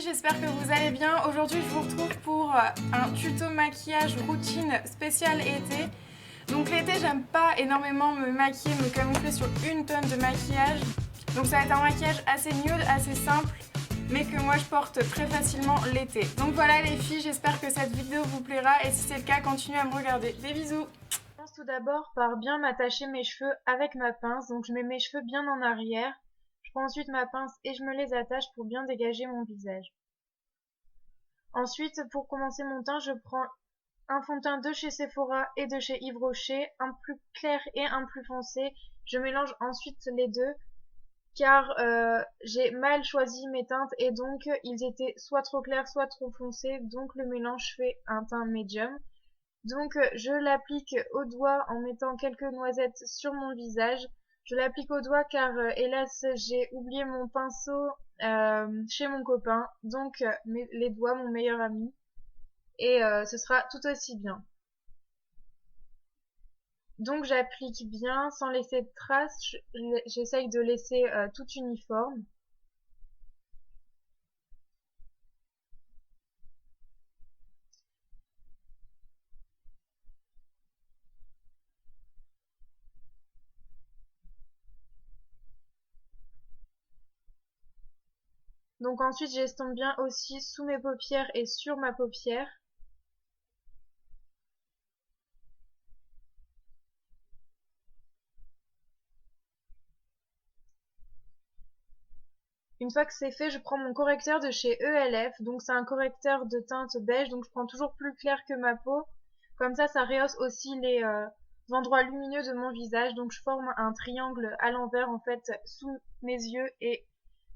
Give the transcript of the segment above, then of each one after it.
filles, j'espère que vous allez bien. Aujourd'hui, je vous retrouve pour un tuto maquillage routine spécial été. Donc l'été, j'aime pas énormément me maquiller, me camoufler sur une tonne de maquillage. Donc ça va être un maquillage assez nude, assez simple, mais que moi je porte très facilement l'été. Donc voilà les filles, j'espère que cette vidéo vous plaira et si c'est le cas, continuez à me regarder. Des bisous. Je commence tout d'abord par bien m'attacher mes cheveux avec ma pince. Donc je mets mes cheveux bien en arrière. Je prends ensuite ma pince et je me les attache pour bien dégager mon visage. Ensuite, pour commencer mon teint, je prends un fond de teint de chez Sephora et de chez Yves Rocher, un plus clair et un plus foncé. Je mélange ensuite les deux car j'ai mal choisi mes teintes et donc ils étaient soit trop clairs soit trop foncés, donc le mélange fait un teint médium. Donc je l'applique au doigt en mettant quelques noisettes sur mon visage. Je l'applique au doigt car hélas j'ai oublié mon pinceau chez mon copain. Donc les doigts, mon meilleur ami. Et ce sera tout aussi bien. Donc j'applique bien sans laisser de traces. J'essaye de laisser tout uniforme. Donc ensuite j'estompe bien aussi sous mes paupières et sur ma paupière. Une fois que c'est fait, je prends mon correcteur de chez ELF. Donc c'est un correcteur de teinte beige, donc je prends toujours plus clair que ma peau. Comme ça rehausse aussi les endroits lumineux de mon visage. Donc je forme un triangle à l'envers en fait sous mes yeux et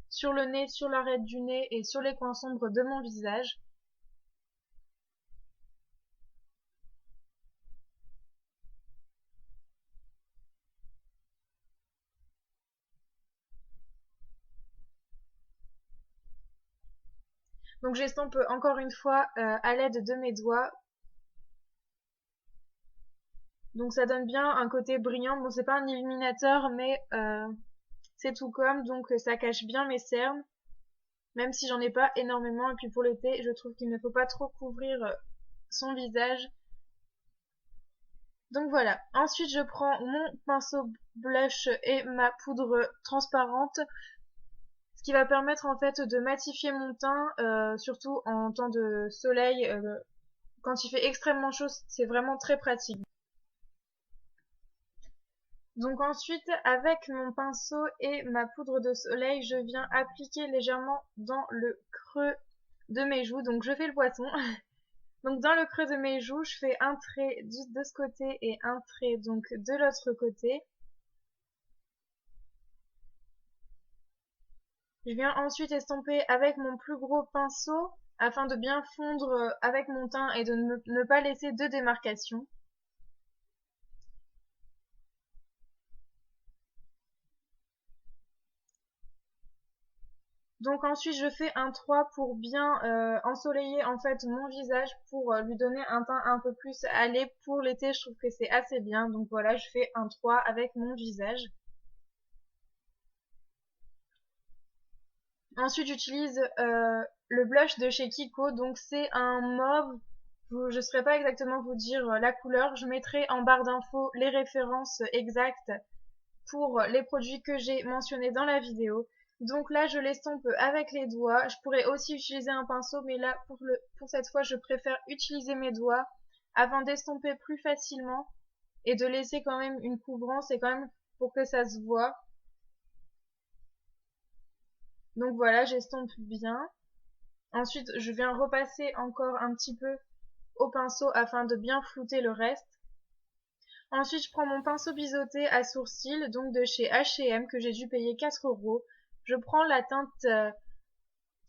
sur le nez, sur l'arête du nez et sur les coins sombres de mon visage. Donc j'estompe encore une fois à l'aide de mes doigts. Donc ça donne bien un côté brillant. Bon, c'est pas un illuminateur, mais c'est tout comme, donc ça cache bien mes cernes, même si j'en ai pas énormément. Et puis pour l'été, je trouve qu'il ne faut pas trop couvrir son visage. Donc voilà. Ensuite, je prends mon pinceau blush et ma poudre transparente, ce qui va permettre en fait de matifier mon teint, surtout en temps de soleil. Quand il fait extrêmement chaud, c'est vraiment très pratique. Donc ensuite, avec mon pinceau et ma poudre de soleil, je viens appliquer légèrement dans le creux de mes joues. Donc je fais le poisson. Donc dans le creux de mes joues, je fais un trait de ce côté et un trait donc de l'autre côté. Je viens ensuite estomper avec mon plus gros pinceau afin de bien fondre avec mon teint et de ne pas laisser de démarcation. Donc ensuite je fais un 3 pour bien ensoleiller en fait mon visage pour lui donner un teint un peu plus allé pour l'été. Je trouve que c'est assez bien. Donc voilà, je fais un 3 avec mon visage. Ensuite j'utilise le blush de chez Kiko. Donc c'est un mauve. Je ne saurais pas exactement vous dire la couleur. Je mettrai en barre d'infos les références exactes pour les produits que j'ai mentionnés dans la vidéo. Donc là, je l'estompe avec les doigts. Je pourrais aussi utiliser un pinceau, mais là, pour cette fois, je préfère utiliser mes doigts afin d'estomper plus facilement et de laisser quand même une couvrance et quand même pour que ça se voit. Donc voilà, j'estompe bien. Ensuite, je viens repasser encore un petit peu au pinceau afin de bien flouter le reste. Ensuite, je prends mon pinceau biseauté à sourcils, donc de chez H&M, que j'ai dû payer 4 €. Je prends la teinte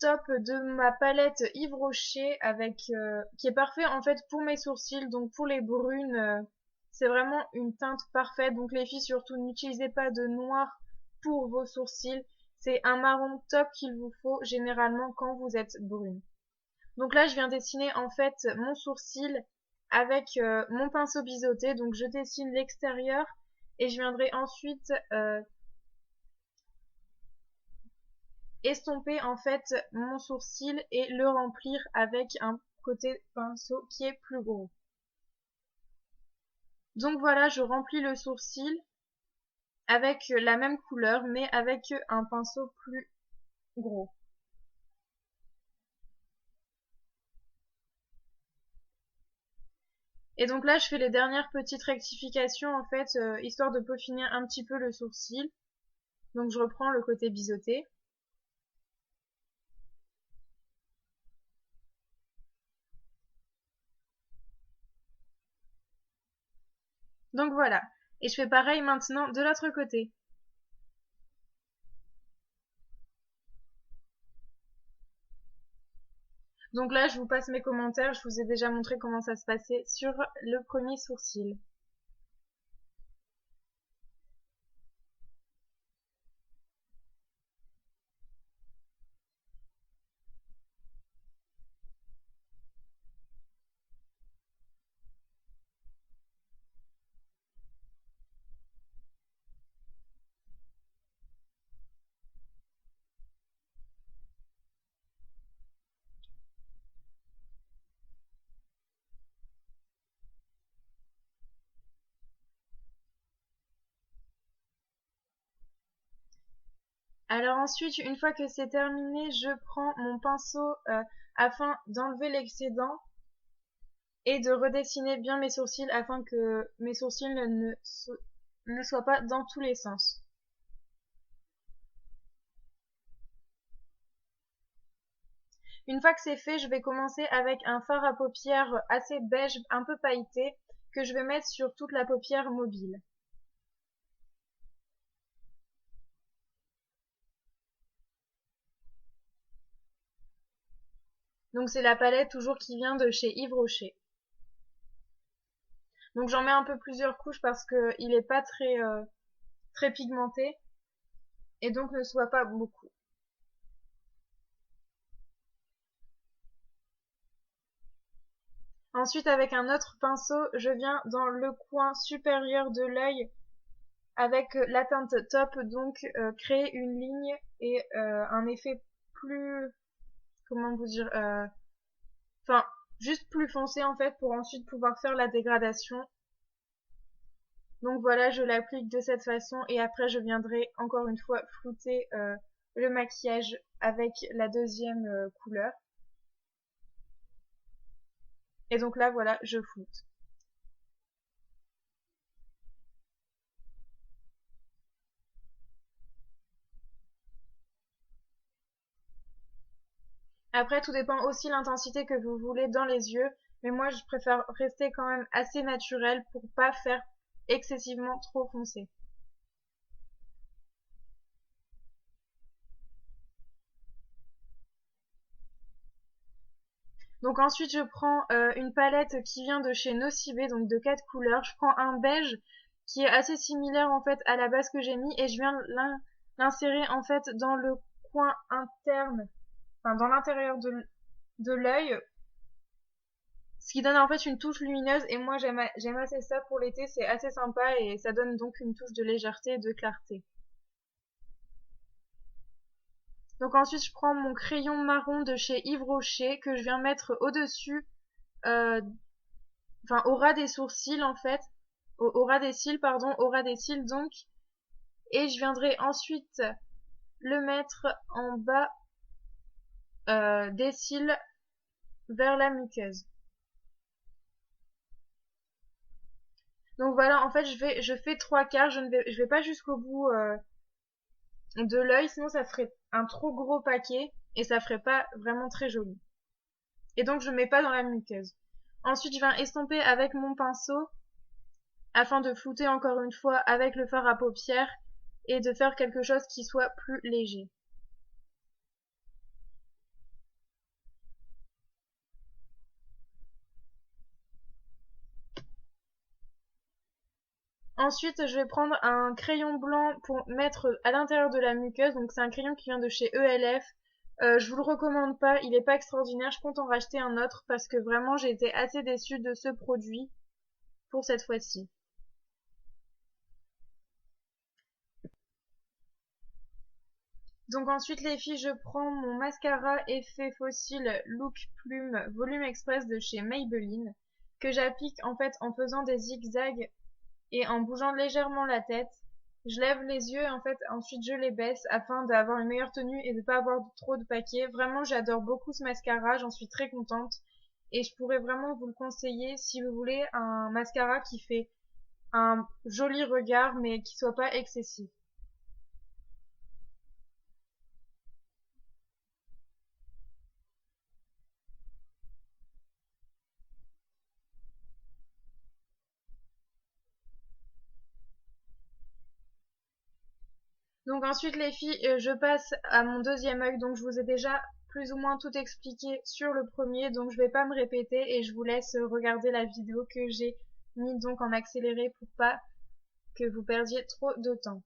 top de ma palette Yves Rocher avec qui est parfait en fait pour mes sourcils, donc pour les brunes, c'est vraiment une teinte parfaite. Donc les filles, surtout n'utilisez pas de noir pour vos sourcils, c'est un marron top qu'il vous faut généralement quand vous êtes brune. Donc là je viens dessiner en fait mon sourcil avec mon pinceau biseauté. Donc je dessine l'extérieur et je viendrai ensuite estomper en fait mon sourcil et le remplir avec un côté pinceau qui est plus gros. Donc voilà, je remplis le sourcil avec la même couleur mais avec un pinceau plus gros. Et donc là, je fais les dernières petites rectifications en fait, histoire de peaufiner un petit peu le sourcil. Donc je reprends le côté biseauté. Donc voilà. Et je fais pareil maintenant de l'autre côté. Donc là, je vous passe mes commentaires. Je vous ai déjà montré comment ça se passait sur le premier sourcil. Alors ensuite, une fois que c'est terminé, je prends mon pinceau afin d'enlever l'excédent et de redessiner bien mes sourcils afin que mes sourcils ne soient pas dans tous les sens. Une fois que c'est fait, je vais commencer avec un fard à paupières assez beige, un peu pailleté, que je vais mettre sur toute la paupière mobile. Donc c'est la palette toujours qui vient de chez Yves Rocher. Donc j'en mets un peu plusieurs couches parce qu'il n'est pas très pigmenté et donc ne soit pas beaucoup. Ensuite avec un autre pinceau, je viens dans le coin supérieur de l'œil avec la teinte Top, donc créer une ligne et un effet plus, comment vous dire, enfin juste plus foncé en fait pour ensuite pouvoir faire la dégradation. Donc voilà, je l'applique de cette façon et après je viendrai encore une fois flouter le maquillage avec la deuxième couleur. Et donc là voilà, je floute. Après tout dépend aussi l'intensité que vous voulez dans les yeux, mais moi je préfère rester quand même assez naturel pour pas faire excessivement trop foncé. Donc ensuite je prends une palette qui vient de chez Nocibé, donc de 4 couleurs. Je prends un beige qui est assez similaire en fait à la base que j'ai mis et je viens l'insérer en fait dans le coin interne, enfin dans l'intérieur de l'œil, ce qui donne en fait une touche lumineuse et moi j'aime assez ça pour l'été, c'est assez sympa et ça donne donc une touche de légèreté et de clarté. Donc ensuite je prends mon crayon marron de chez Yves Rocher que je viens mettre au-dessus, enfin au ras des sourcils en fait, au ras des cils pardon, au ras des cils donc, et je viendrai ensuite le mettre en bas des cils vers la muqueuse. Donc voilà, en fait je fais 3/4, je vais pas jusqu'au bout de l'œil, sinon ça ferait un trop gros paquet et ça ferait pas vraiment très joli. Et donc je mets pas dans la muqueuse. Ensuite je viens estomper avec mon pinceau afin de flouter encore une fois avec le fard à paupières et de faire quelque chose qui soit plus léger. Ensuite, je vais prendre un crayon blanc pour mettre à l'intérieur de la muqueuse. Donc c'est un crayon qui vient de chez ELF. Je vous le recommande pas, il est pas extraordinaire. Je compte en racheter un autre parce que vraiment j'ai été assez déçue de ce produit pour cette fois-ci. Donc ensuite les filles, je prends mon mascara effet fossile Look Plume Volume Express de chez Maybelline que j'applique en fait en faisant des zigzags et en bougeant légèrement la tête. Je lève les yeux et en fait ensuite je les baisse afin d'avoir une meilleure tenue et de pas avoir trop de paquets. Vraiment j'adore beaucoup ce mascara, j'en suis très contente et je pourrais vraiment vous le conseiller si vous voulez un mascara qui fait un joli regard mais qui soit pas excessif. Donc ensuite les filles, je passe à mon deuxième œil. Donc je vous ai déjà plus ou moins tout expliqué sur le premier, donc je vais pas me répéter et je vous laisse regarder la vidéo que j'ai mis donc en accéléré pour pas que vous perdiez trop de temps.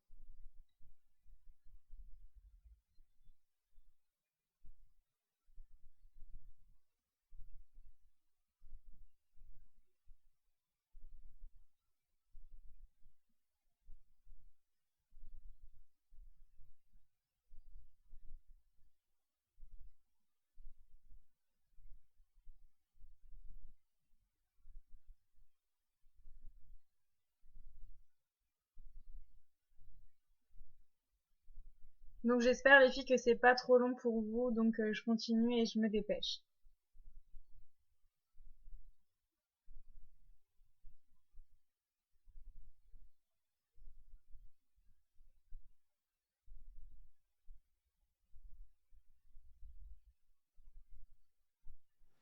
Donc j'espère les filles que c'est pas trop long pour vous, donc je continue et je me dépêche.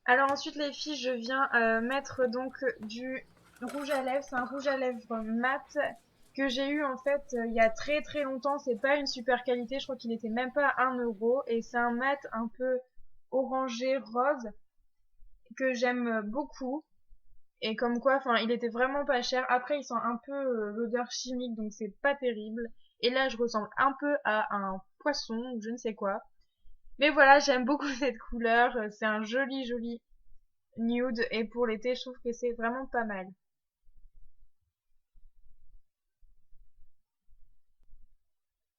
Alors ensuite les filles, je viens mettre donc du rouge à lèvres. C'est un rouge à lèvres mat que j'ai eu en fait il y a très très longtemps. C'est pas une super qualité, je crois qu'il était même pas 1 € et c'est un mat un peu orangé rose que j'aime beaucoup. Et comme quoi, enfin, il était vraiment pas cher. Après, il sent un peu l'odeur chimique, donc c'est pas terrible. Et là, je ressemble un peu à un poisson ou je ne sais quoi. Mais voilà, j'aime beaucoup cette couleur. C'est un joli joli nude et pour l'été, je trouve que c'est vraiment pas mal.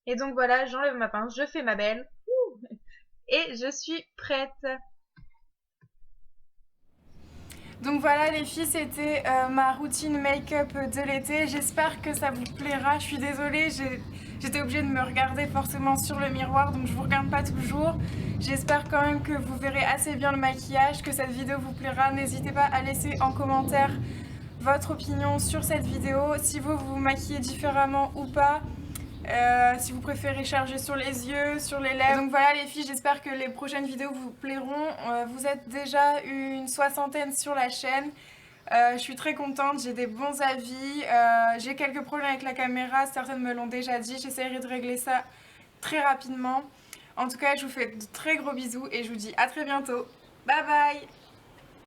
Et donc voilà, j'enlève ma pince, je fais ma belle et je suis prête. Donc voilà les filles, c'était ma routine make-up de l'été. J'espère que ça vous plaira. Je suis désolée, j'étais obligée de me regarder forcément sur le miroir, donc je vous regarde pas toujours. J'espère quand même que vous verrez assez bien le maquillage, que cette vidéo vous plaira. N'hésitez pas à laisser en commentaire votre opinion sur cette vidéo, si vous vous maquillez différemment ou pas. Si vous préférez charger sur les yeux, sur les lèvres. Donc voilà les filles, j'espère que les prochaines vidéos vous plairont. Vous êtes déjà une soixantaine sur la chaîne. Je suis très contente, j'ai des bons avis. J'ai quelques problèmes avec la caméra, certaines me l'ont déjà dit. J'essaierai de régler ça très rapidement. En tout cas, je vous fais de très gros bisous et je vous dis à très bientôt. Bye bye!